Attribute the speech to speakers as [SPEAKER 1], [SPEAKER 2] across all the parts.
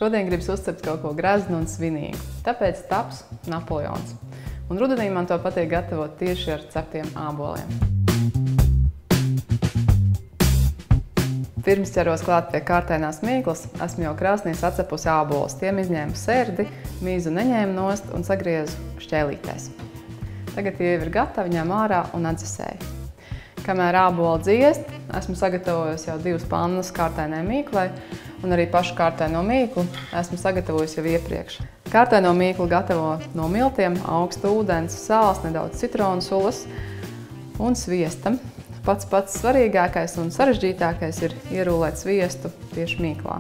[SPEAKER 1] Šodien gribas uzcept kaut ko graznu un svinīgu, tāpēc taps Napoleons. Un rudenī man to patīk gatavot tieši ar ceptiem āboliem. Pirms ķeros klāt pie kārtainās mīklas, esmu jau krāsnī sacepusi ābolus. Tiem izņēmu sērdi, mīzu neņēmu nost un sagriezu šķēlītēs. Tagad tie ir gatavi, ņem ārā un atdzesēju. Kamēr āboli dziest, esmu sagatavojusi jau 2 pannas kārtainai mīklai, un arī pašu kārtaino mīklu esmu sagatavojusi jau iepriekš. Kārtaino mīklu gatavo no miltiem, augsta ūdens, sāls, nedaudz citronu sulas un sviesta. Pats svarīgākais un sarežģītākais ir ierūlēt sviestu tieši mīklā.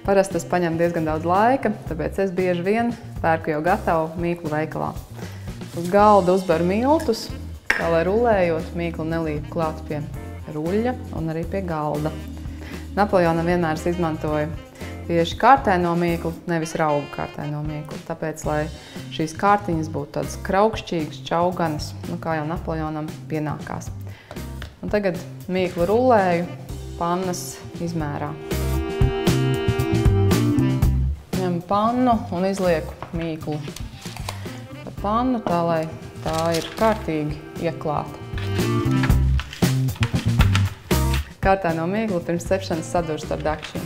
[SPEAKER 1] Parasti tas paņem diezgan daudz laika, tāpēc es bieži vien pērku jau gatavu mīklu veikalā. Uz galda uzberu miltus, tā lai rulējot mīklu nelīp klāt pie ruļļa un arī pie galda. Napoleonam vienmēr es izmantoju tieši kārtaino mīklu, nevis raugu kārtaino mīklu. Tāpēc, lai šīs kārtiņas būtu tādas kraukšķīgas, čauganas, kā jau Napoleonam pienākās. Un tagad mīklu rulēju pannas izmērā. Ņemu pannu un izlieku mīklu pa pannu, tā lai tā ir kārtīgi ieklāta. Kārtaino mīklu pirms cepšanas sadurst ar dakšiem.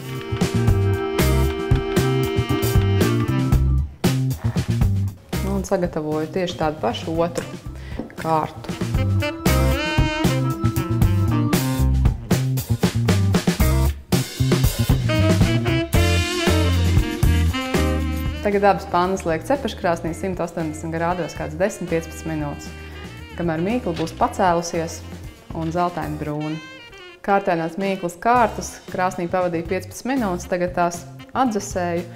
[SPEAKER 1] Un sagatavoju tieši tādu pašu otru kārtu. Tagad abas pannas liek cepeškrāsnī 180 grādos kāds 10–15 minūtes, kamēr mīkla būs pacēlusies un zeltaini brūna. Kārtainās mīklas kārtas krāsnī pavadīju 15 minūtes, tagad tās atdzesēju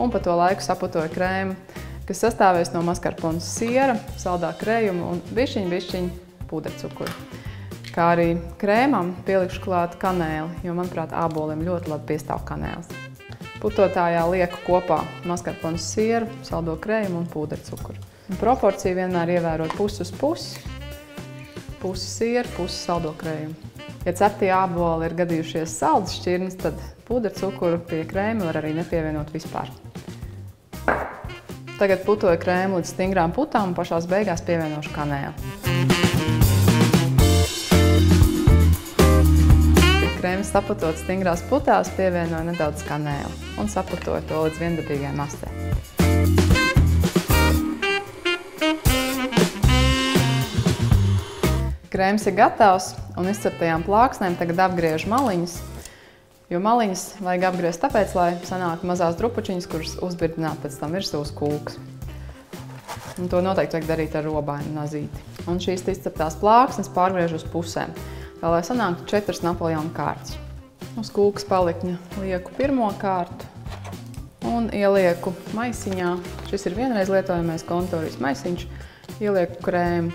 [SPEAKER 1] un pa to laiku saputoju krēmu, kas sastāvēs no maskarpones siera, saldā krējuma un bišķiņ pudercukuru. Kā arī krēmam pielikšu klāt kanēli, jo, manuprāt, āboliem ļoti labi piestāv kanēls. Putotājā lieku kopā maskarpones sieru, saldo krējumu un pudercukuru. Proporciju vienmēr ievērot pusi uz pusi, pusi sieru, pusi saldo krējumu. Ja ceptie āboli ir gadījušies saldas šķirnes, tad pudercukuru pie krēma var arī nepievienot vispār. Tagad putoju krēmu līdz stingrām putām un pašās beigās pievienošu kanēli. Kad krēms saputot stingrās putās, pievienoju nedaudz kanēli un saputoju to līdz viendabīgai mastai. Krēms ir gatavs un izceptajām plāksnēm tagad apgriežu maliņas, jo maliņas vajag apgriezt tāpēc, lai sanāk mazās drupučiņas, kuras uzbirdināt pēc tam virsū uz kūkas. Un to noteikti vajag darīt ar robainu nazīti. Un šīs izceptās plāksnes pārgriežu uz pusēm, tā lai sanāktu 4 Napoleona kārtas. Uz kūkas palikņa lieku pirmo kārtu un ielieku maisiņā. Šis ir vienreiz lietojamais konditorijas maisiņš. Ielieku krēmu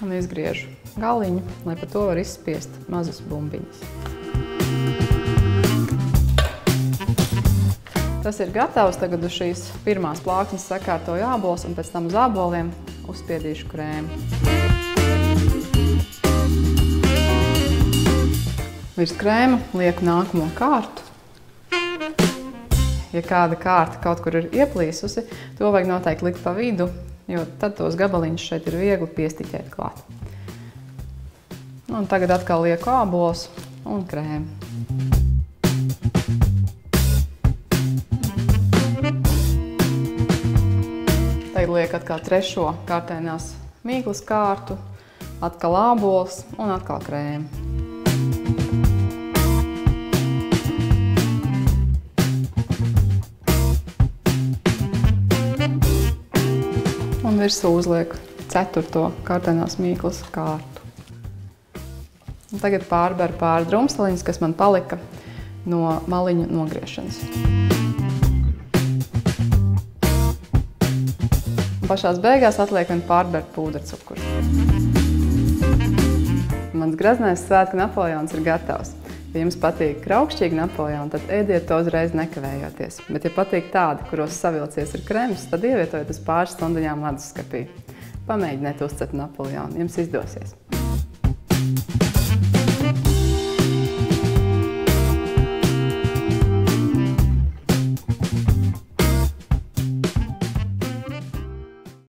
[SPEAKER 1] un izgriežu galiņu, lai pa to var izspiest mazas bumbiņas. Tas ir gatavs. Tagad uz šīs pirmās plāksnes sakārtoju ābolus un pēc tam uz āboliem uzspiedīšu krēmu. Virs krēma lieku nākamo kārtu. Ja kāda kārta kaut kur ir ieplīsusi, to vajag noteikti likt pa vidu, jo tad tos gabaliņus šeit ir viegli piestiķēt klāt. Un tagad atkal lieku ābolus un krēmu. Tagad lieku atkal trešo kārtainās mīklas kārtu, atkal ābolus un atkal krēmu. Un virsū uzlieku 4. kārtainās mīklas kārtu. Un tagad pārberu pāri drumstaliņas, kas man palika no maliņu nogriešanas. Un pašās beigās atliek vien pārberu pudercukuru. Mans graznais svētku Napoleons ir gatavs. Ja jums patīk kraukšķīgi Napoleoni, tad ēdiet to uzreiz nekavējoties. Bet ja patīk tādi, kuros savilcies ir krems, tad ievietojiet uz pāris stundiņām leduskapī. Pamēģiniet uzcept Napoleonu, jums izdosies!